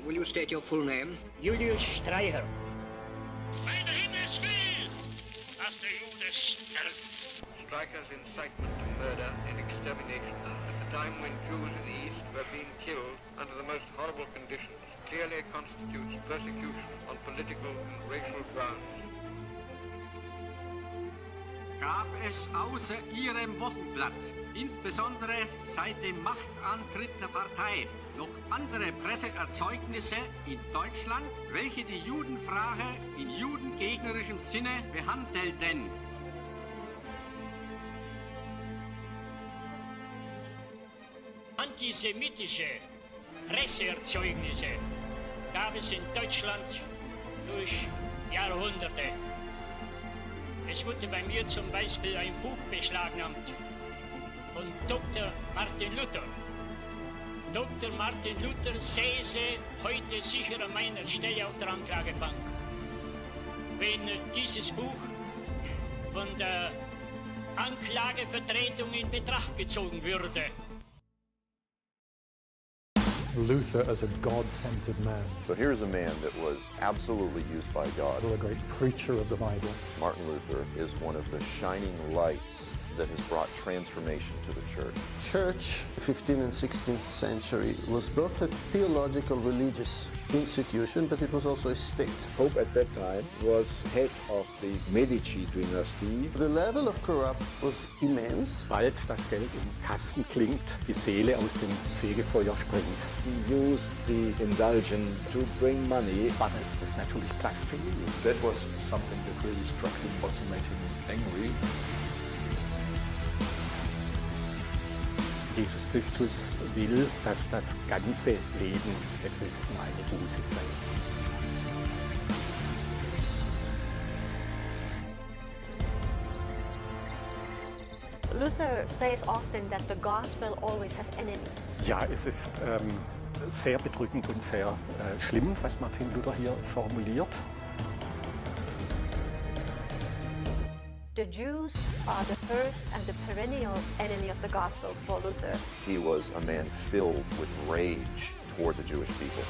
Will you state your full name? Julius Streicher. Meine Himmelswillen, dass der Jude stirbt. Streicher's incitement to murder and extermination at the time when Jews in the East were being killed under the most horrible conditions clearly constitutes persecution on political and racial grounds. Gab es außer Ihrem Wochenblatt, insbesondere seit dem Machtantritt der Partei, noch andere Presseerzeugnisse in Deutschland, welche die Judenfrage in judengegnerischem Sinne behandelten? Antisemitische Presseerzeugnisse gab es in Deutschland durch Jahrhunderte. Es wurde bei mir zum Beispiel ein Buch beschlagnahmt von Dr. Martin Luther. Dr. Martin Luther säße heute sicher an meiner Stelle auf der Anklagebank, wenn dieses Buch von der Anklagevertretung in Betracht gezogen würde. Luther as a God-centered man. So here's a man that was absolutely used by God. A great preacher of the Bible. Martin Luther is one of the shining lights that has brought transformation to the church. Church, 15th and 16th century, was both a theological religious institution, but it was also a state. Pope at that time was head of the Medici dynasty. The level of corruption was immense. Bald das Geld im Kasten klingt, die Seele aus dem Fegefeuer springt. He used the indulgence to bring money. Das ist natürlich Blasphemie. That was something that really struck him, also made him angry. Jesus Christus will, dass das ganze Leben der Christen eine Buße sei. Luther says often that the gospel always has enemies. Ja, es ist sehr bedrückend und sehr schlimm, was Martin Luther hier formuliert. The Jews are the first and the perennial enemy of the gospel for Luther. He was a man filled with rage toward the Jewish people.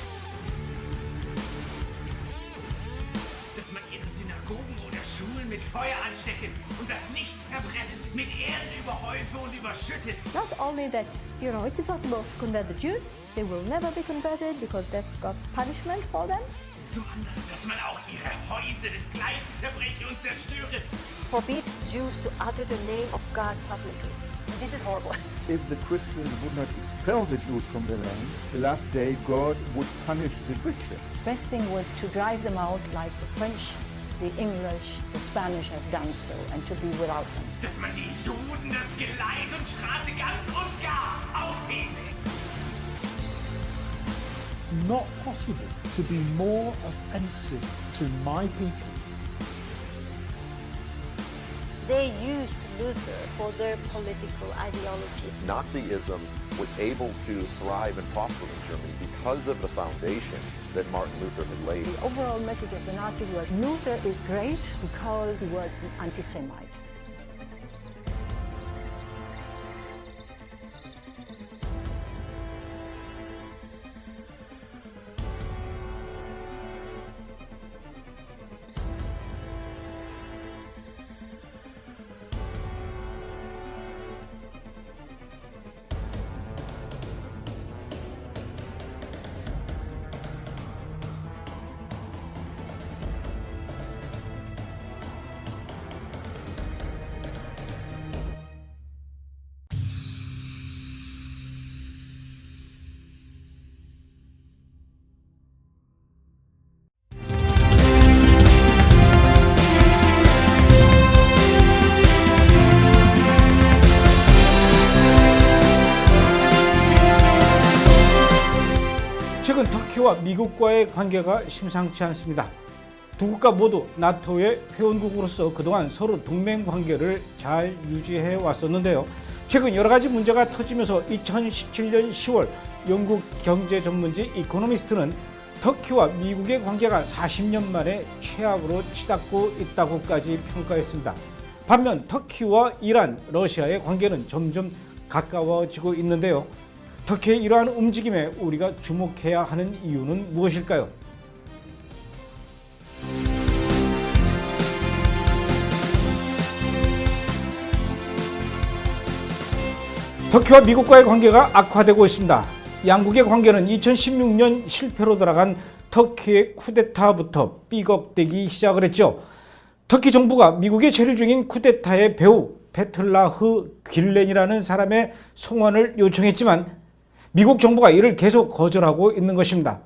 Dass man ihre Synagogen oder Schulen mit Feuer anstecken und das nicht verbrennen, mit Erde überhäufe und überschütte. Not only that, it's impossible to convert the Jews, they will never be converted because that's God's punishment for them. Zum anderen, dass man auch ihre Häuser desgleichen zerbreche und zerstöre. Forbid Jews to utter the name of God publicly. This is horrible. If the Christians would not expel the Jews from the land, the last day God would punish the Christians. Best thing was to drive them out like the French, the English, the Spanish have done so, and to be without them. Dass man die Juden das Geleit und Straße ganz und gar aufhebe. Not possible to be more offensive to my people. They used Luther for their political ideology. Nazism was able to thrive and prosper in Germany because of the foundation that Martin Luther had laid. The overall message of the Nazis was Luther is great because he was an anti-Semite. 최근 터키와 미국과의 관계가 심상치 않습니다. 두 국가 모두 나토의 회원국으로서 그동안 서로 동맹 관계를 잘 유지해 왔었는데요. 최근 여러 가지 문제가 터지면서 2017년 10월 영국 경제 전문지 이코노미스트는 터키와 미국의 관계가 40년 만에 최악으로 치닫고 있다고까지 평가했습니다. 반면 터키와 이란, 러시아의 관계는 점점 가까워지고 있는데요. 터키의 이러한 움직임에 우리가 주목해야 하는 이유는 무엇일까요? 터키와 미국과의 관계가 악화되고 있습니다. 양국의 관계는 2016년 실패로 돌아간 터키의 쿠데타부터 삐걱대기 시작을 했죠. 터키 정부가 미국에 체류 중인 쿠데타의 배후 페틀라흐 귤렌이라는 사람의 송환을 요청했지만 미국 정부가 이를 계속 거절하고 있는 것입니다.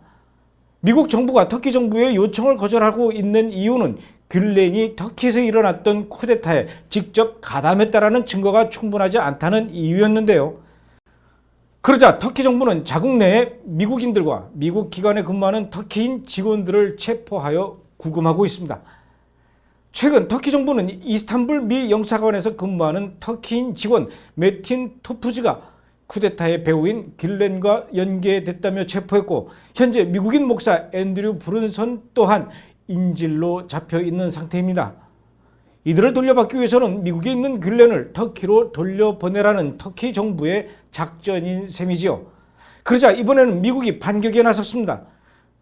미국 정부가 터키 정부의 요청을 거절하고 있는 이유는 귤렌이 터키에서 일어났던 쿠데타에 직접 가담했다라는 증거가 충분하지 않다는 이유였는데요. 그러자 터키 정부는 자국 내에 미국인들과 미국 기관에 근무하는 터키인 직원들을 체포하여 구금하고 있습니다. 최근 터키 정부는 이스탄불 미 영사관에서 근무하는 터키인 직원 메틴 토프즈가 쿠데타의 배후인 귤렌과 연계됐다며 체포했고, 현재 미국인 목사 앤드류 브룬선 또한 인질로 잡혀 있는 상태입니다. 이들을 돌려받기 위해서는 미국에 있는 귤렌을 터키로 돌려보내라는 터키 정부의 작전인 셈이지요. 그러자 이번에는 미국이 반격에 나섰습니다.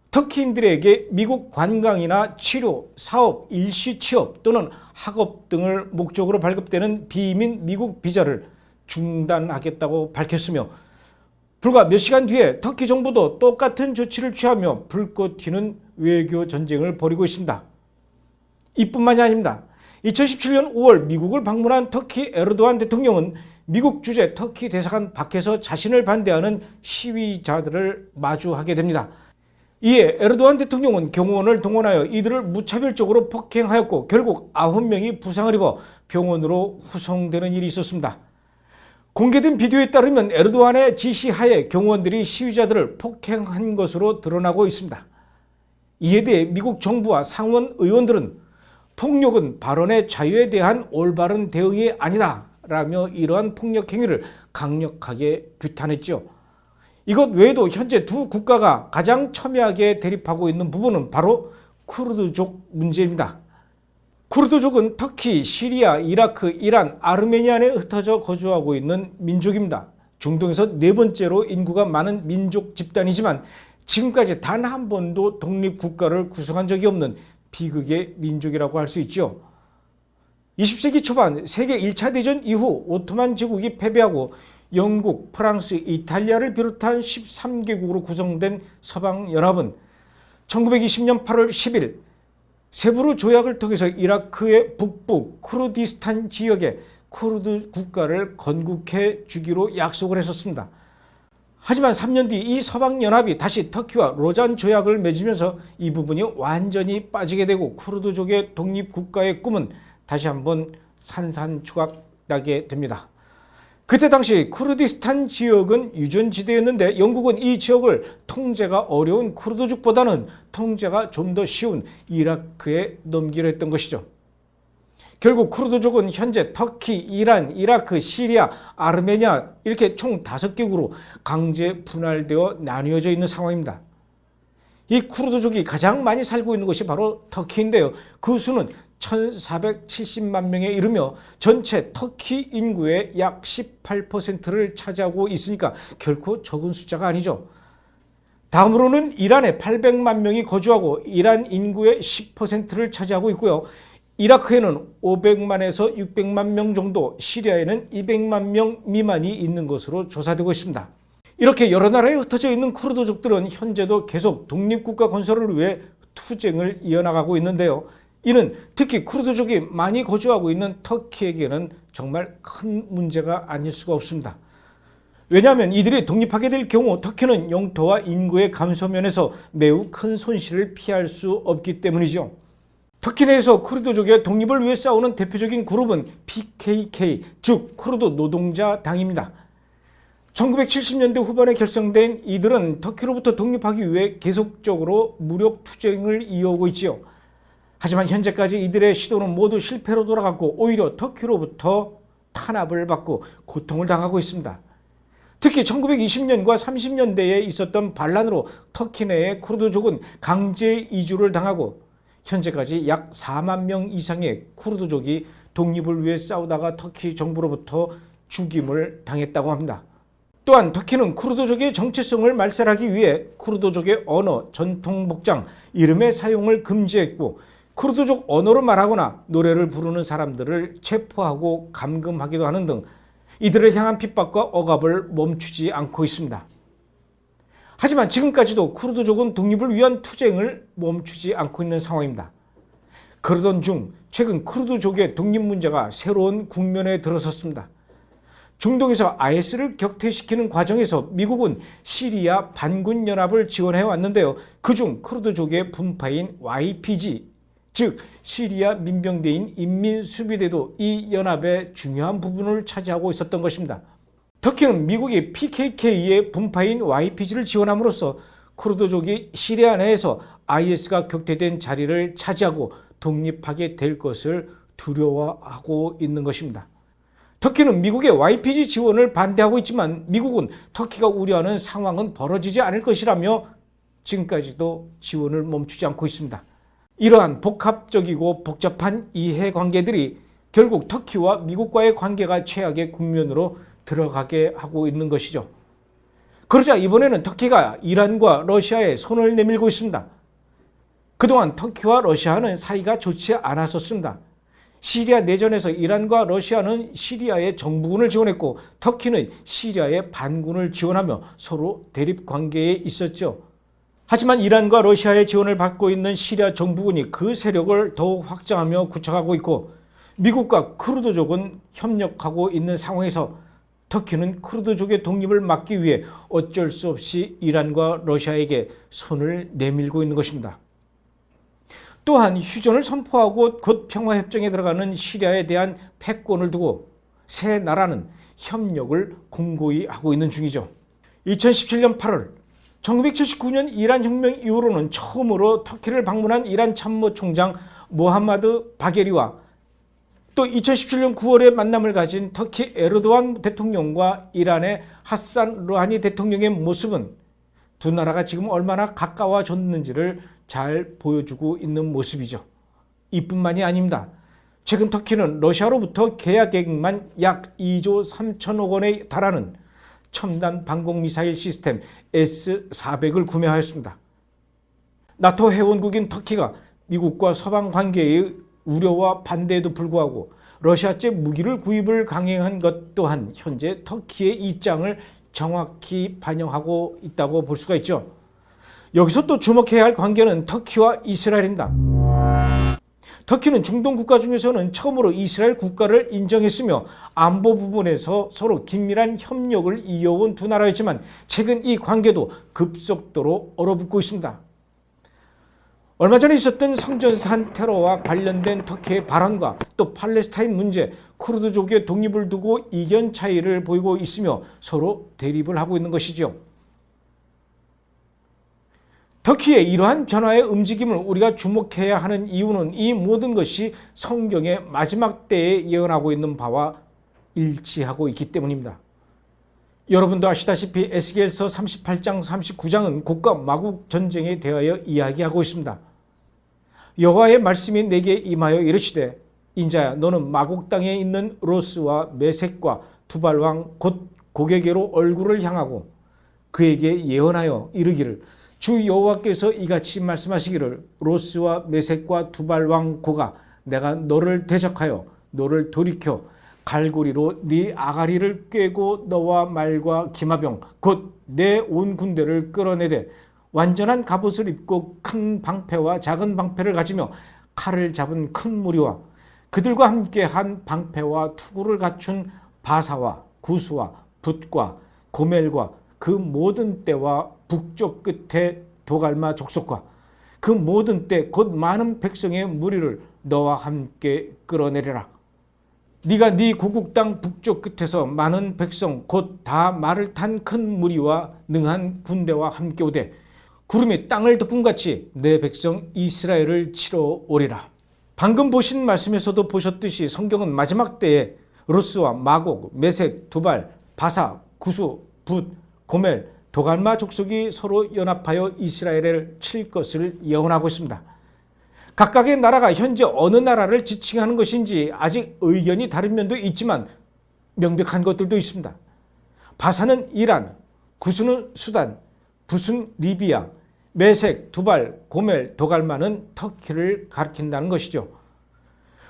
터키인들에게 미국 관광이나 치료, 사업, 일시 취업 또는 학업 등을 목적으로 발급되는 비이민 미국 비자를 중단하겠다고 밝혔으며, 불과 몇 시간 뒤에 터키 정부도 똑같은 조치를 취하며 불꽃 튀는 외교 전쟁을 벌이고 있습니다. 이뿐만이 아닙니다. 2017년 5월 미국을 방문한 터키 에르도안 대통령은 미국 주재 터키 대사관 밖에서 자신을 반대하는 시위자들을 마주하게 됩니다. 이에 에르도안 대통령은 경호원을 동원하여 이들을 무차별적으로 폭행하였고 결국 9명이 부상을 입어 병원으로 후송되는 일이 있었습니다. 공개된 비디오에 따르면 에르도안의 지시하에 경호원들이 시위자들을 폭행한 것으로 드러나고 있습니다. 이에 대해 미국 정부와 상원 의원들은 폭력은 발언의 자유에 대한 올바른 대응이 아니다 라며 이러한 폭력 행위를 강력하게 규탄했죠. 이것 외에도 현재 두 국가가 가장 첨예하게 대립하고 있는 부분은 바로 쿠르드족 문제입니다. 쿠르드족은 터키, 시리아, 이라크, 이란, 아르메니아에 흩어져 거주하고 있는 민족입니다. 중동에서 네 번째로 인구가 많은 민족 집단이지만 지금까지 단 한 번도 독립국가를 구성한 적이 없는 비극의 민족이라고 할 수 있죠. 20세기 초반 세계 1차 대전 이후 오토만 제국이 패배하고 영국, 프랑스, 이탈리아를 비롯한 13개국으로 구성된 서방연합은 1920년 8월 10일 세부르 조약을 통해서 이라크의 북부 쿠르디스탄 지역에 쿠르드 국가를 건국해 주기로 약속을 했었습니다. 하지만 3년 뒤 이 서방연합이 다시 터키와 로잔 조약을 맺으면서 이 부분이 완전히 빠지게 되고 쿠르드족의 독립국가의 꿈은 다시 한번 산산조각나게 됩니다. 그때 당시 쿠르디스탄 지역은 유전지대였는데 영국은 이 지역을 통제가 어려운 쿠르드족보다는 통제가 좀 더 쉬운 이라크에 넘기려 했던 것이죠. 결국 쿠르드족은 현재 터키, 이란, 이라크, 시리아, 아르메니아 이렇게 총 5개국으로 강제 분할되어 나뉘어져 있는 상황입니다. 이 쿠르드족이 가장 많이 살고 있는 것이 바로 터키인데요. 그 수는 1470만 명에 이르며 전체 터키 인구의 약 18%를 차지하고 있으니까 결코 적은 숫자가 아니죠. 다음으로는 이란에 800만 명이 거주하고 이란 인구의 10%를 차지하고 있고요. 이라크에는 500만에서 600만 명 정도, 시리아에는 200만 명 미만이 있는 것으로 조사되고 있습니다. 이렇게 여러 나라에 흩어져 있는 쿠르드족들은 현재도 계속 독립국가 건설을 위해 투쟁을 이어나가고 있는데요. 이는 특히 쿠르드족이 많이 거주하고 있는 터키에게는 정말 큰 문제가 아닐 수가 없습니다. 왜냐하면 이들이 독립하게 될 경우 터키는 영토와 인구의 감소 면에서 매우 큰 손실을 피할 수 없기 때문이죠. 터키 내에서 쿠르드족의 독립을 위해 싸우는 대표적인 그룹은 PKK, 즉 쿠르드 노동자 당입니다. 1970년대 후반에 결성된 이들은 터키로부터 독립하기 위해 계속적으로 무력 투쟁을 이어오고 있지요. 하지만 현재까지 이들의 시도는 모두 실패로 돌아갔고 오히려 터키로부터 탄압을 받고 고통을 당하고 있습니다. 특히 1920년과 30년대에 있었던 반란으로 터키 내의 쿠르드족은 강제 이주를 당하고 현재까지 약 4만 명 이상의 쿠르드족이 독립을 위해 싸우다가 터키 정부로부터 죽임을 당했다고 합니다. 또한 터키는 쿠르드족의 정체성을 말살하기 위해 쿠르드족의 언어, 전통 복장, 이름의 사용을 금지했고 쿠르드족 언어로 말하거나 노래를 부르는 사람들을 체포하고 감금하기도 하는 등 이들을 향한 핍박과 억압을 멈추지 않고 있습니다. 하지만 지금까지도 쿠르드족은 독립을 위한 투쟁을 멈추지 않고 있는 상황입니다. 그러던 중 최근 쿠르드족의 독립 문제가 새로운 국면에 들어섰습니다. 중동에서 IS를 격퇴시키는 과정에서 미국은 시리아 반군 연합을 지원해 왔는데요. 그중 쿠르드족의 분파인 YPG, 즉 시리아 민병대인 인민수비대도 이 연합의 중요한 부분을 차지하고 있었던 것입니다. 터키는 미국이 PKK의 분파인 YPG를 지원함으로써 쿠르드족이 시리아 내에서 IS가 격퇴된 자리를 차지하고 독립하게 될 것을 두려워하고 있는 것입니다. 터키는 미국의 YPG 지원을 반대하고 있지만 미국은 터키가 우려하는 상황은 벌어지지 않을 것이라며 지금까지도 지원을 멈추지 않고 있습니다. 이러한 복합적이고 복잡한 이해관계들이 결국 터키와 미국과의 관계가 최악의 국면으로 들어가게 하고 있는 것이죠. 그러자 이번에는 터키가 이란과 러시아에 손을 내밀고 있습니다. 그동안 터키와 러시아는 사이가 좋지 않았었습니다. 시리아 내전에서 이란과 러시아는 시리아의 정부군을 지원했고 터키는 시리아의 반군을 지원하며 서로 대립 관계에 있었죠. 하지만 이란과 러시아의 지원을 받고 있는 시리아 정부군이 그 세력을 더욱 확장하며 구축하고 있고 미국과 쿠르드족은 협력하고 있는 상황에서 터키는 쿠르드족의 독립을 막기 위해 어쩔 수 없이 이란과 러시아에게 손을 내밀고 있는 것입니다. 또한 휴전을 선포하고 곧 평화협정에 들어가는 시리아에 대한 패권을 두고 세 나라는 협력을 공고히 하고 있는 중이죠. 2017년 8월 1979년 이란 혁명 이후로는 처음으로 터키를 방문한 이란 참모총장 모함마드 바게리와 또 2017년 9월에 만남을 가진 터키 에르도안 대통령과 이란의 하산 르하니 대통령의 모습은 두 나라가 지금 얼마나 가까워졌는지를 잘 보여주고 있는 모습이죠. 이뿐만이 아닙니다. 최근 터키는 러시아로부터 계약액만 약 2조 3천억 원에 달하는 첨단 방공미사일 시스템 S-400을 구매하였습니다. 나토 회원국인 터키가 미국과 서방 관계의 우려와 반대에도 불구하고 러시아제 무기를 구입을 강행한 것 또한 현재 터키의 입장을 정확히 반영하고 있다고 볼 수가 있죠. 여기서 또 주목해야 할 관계는 터키와 이스라엘입니다. 터키는 중동 국가 중에서는 처음으로 이스라엘 국가를 인정했으며 안보 부분에서 서로 긴밀한 협력을 이어온 두 나라였지만 최근 이 관계도 급속도로 얼어붙고 있습니다. 얼마 전에 있었던 성전산 테러와 관련된 터키의 발언과 또 팔레스타인 문제, 쿠르드족의 독립을 두고 이견 차이를 보이고 있으며 서로 대립을 하고 있는 것이죠. 터키의 이러한 변화의 움직임을 우리가 주목해야 하는 이유는 이 모든 것이 성경의 마지막 때에 예언하고 있는 바와 일치하고 있기 때문입니다. 여러분도 아시다시피 에스겔서 38장 39장은 곡과 마국 전쟁에 대하여 이야기하고 있습니다. 여호와의 말씀이 내게 임하여 이르시되 인자야 너는 마곡 땅에 있는 로스와 메섹과 두발왕 곧 고게게로 얼굴을 향하고 그에게 예언하여 이르기를 주 여호와께서 이같이 말씀하시기를 로스와 메섹과 두발왕 고가 내가 너를 대적하여 너를 돌이켜 갈고리로 네 아가리를 꿰고 너와 말과 기마병 곧 내 온 군대를 끌어내되 완전한 갑옷을 입고 큰 방패와 작은 방패를 가지며 칼을 잡은 큰 무리와 그들과 함께 한 방패와 투구를 갖춘 바사와 구수와 붓과 고멜과 그 모든 떼와 북쪽 끝에 도갈마 족속과 그 모든 때 곧 많은 백성의 무리를 너와 함께 끌어내려라. 네가 네 고국 땅 북쪽 끝에서 많은 백성 곧 다 말을 탄 큰 무리와 능한 군대와 함께 오되 구름이 땅을 덮음같이 내 백성 이스라엘을 치러 오리라. 방금 보신 말씀에서도 보셨듯이 성경은 마지막 때에 로스와 마곡, 메색, 두발, 바사, 구수, 붓, 고멜, 도갈마 족속이 서로 연합하여 이스라엘을 칠 것을 예언하고 있습니다. 각각의 나라가 현재 어느 나라를 지칭하는 것인지 아직 의견이 다른 면도 있지만 명백한 것들도 있습니다. 바사는 이란, 구스는 수단, 붓은 리비아, 메색, 두발, 고멜, 도갈마는 터키를 가리킨다는 것이죠.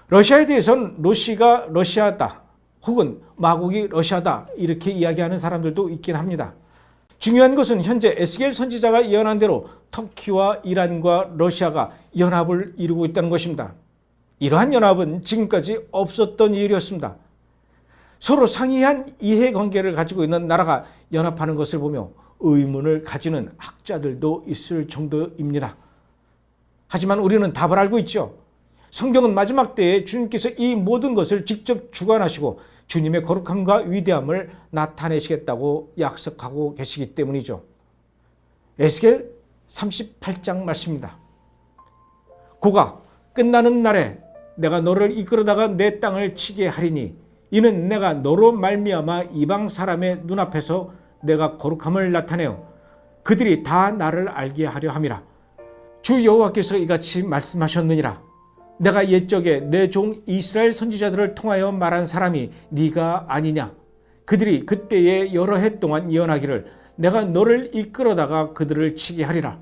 러시아에 대해서는 러시가 러시아다 혹은 마곡이 러시아다 이렇게 이야기하는 사람들도 있긴 합니다. 중요한 것은 현재 에스겔 선지자가 예언한 대로 터키와 이란과 러시아가 연합을 이루고 있다는 것입니다. 이러한 연합은 지금까지 없었던 일이었습니다. 서로 상이한 이해관계를 가지고 있는 나라가 연합하는 것을 보며 의문을 가지는 학자들도 있을 정도입니다. 하지만 우리는 답을 알고 있죠. 성경은 마지막 때에 주님께서 이 모든 것을 직접 주관하시고 주님의 거룩함과 위대함을 나타내시겠다고 약속하고 계시기 때문이죠. 에스겔 38장 말씀입니다. 고가 끝나는 날에 내가 너를 이끌어다가 내 땅을 치게 하리니 이는 내가 너로 말미암아 이방 사람의 눈앞에서 내가 거룩함을 나타내어 그들이 다 나를 알게 하려 함이라. 주 여호와께서 이같이 말씀하셨느니라. 내가 옛적에 내 종 이스라엘 선지자들을 통하여 말한 사람이 네가 아니냐. 그들이 그때에 여러 해 동안 예언하기를 내가 너를 이끌어다가 그들을 치게 하리라.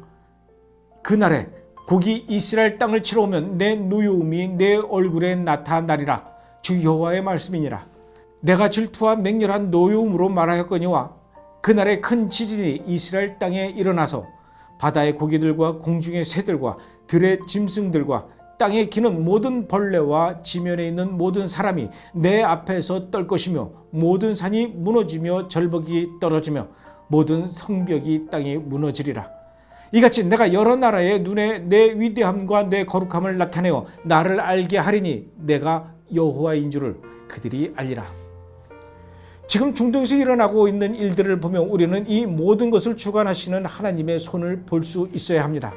그날에 곡이 이스라엘 땅을 치러 오면 내 노여움이 내 얼굴에 나타나리라. 주 여호와의 말씀이니라. 내가 질투와 맹렬한 노여움으로 말하였거니와 그날에 큰 지진이 이스라엘 땅에 일어나서 바다의 고기들과 공중의 새들과 들의 짐승들과 땅에 기는 모든 벌레와 지면에 있는 모든 사람이 내 앞에서 떨 것이며 모든 산이 무너지며 절벽이 떨어지며 모든 성벽이 땅에 무너지리라. 이같이 내가 여러 나라의 눈에 내 위대함과 내 거룩함을 나타내어 나를 알게 하리니 내가 여호와인 줄을 그들이 알리라. 지금 중동에서 일어나고 있는 일들을 보며 우리는 이 모든 것을 주관하시는 하나님의 손을 볼 수 있어야 합니다.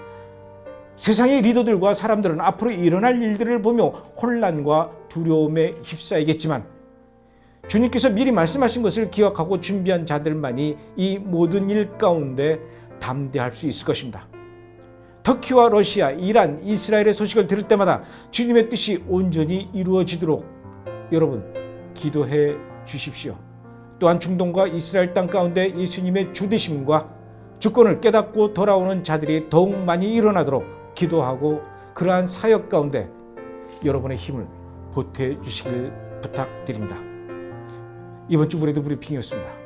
세상의 리더들과 사람들은 앞으로 일어날 일들을 보며 혼란과 두려움에 휩싸이겠지만 주님께서 미리 말씀하신 것을 기억하고 준비한 자들만이 이 모든 일 가운데 담대할 수 있을 것입니다. 터키와 러시아, 이란, 이스라엘의 소식을 들을 때마다 주님의 뜻이 온전히 이루어지도록 여러분 기도해 주십시오. 또한 중동과 이스라엘 땅 가운데 예수님의 주되심과 주권을 깨닫고 돌아오는 자들이 더욱 많이 일어나도록 기도하고 그러한 사역 가운데 여러분의 힘을 보태주시길 부탁드립니다. 이번 주 브레드 브리핑이었습니다.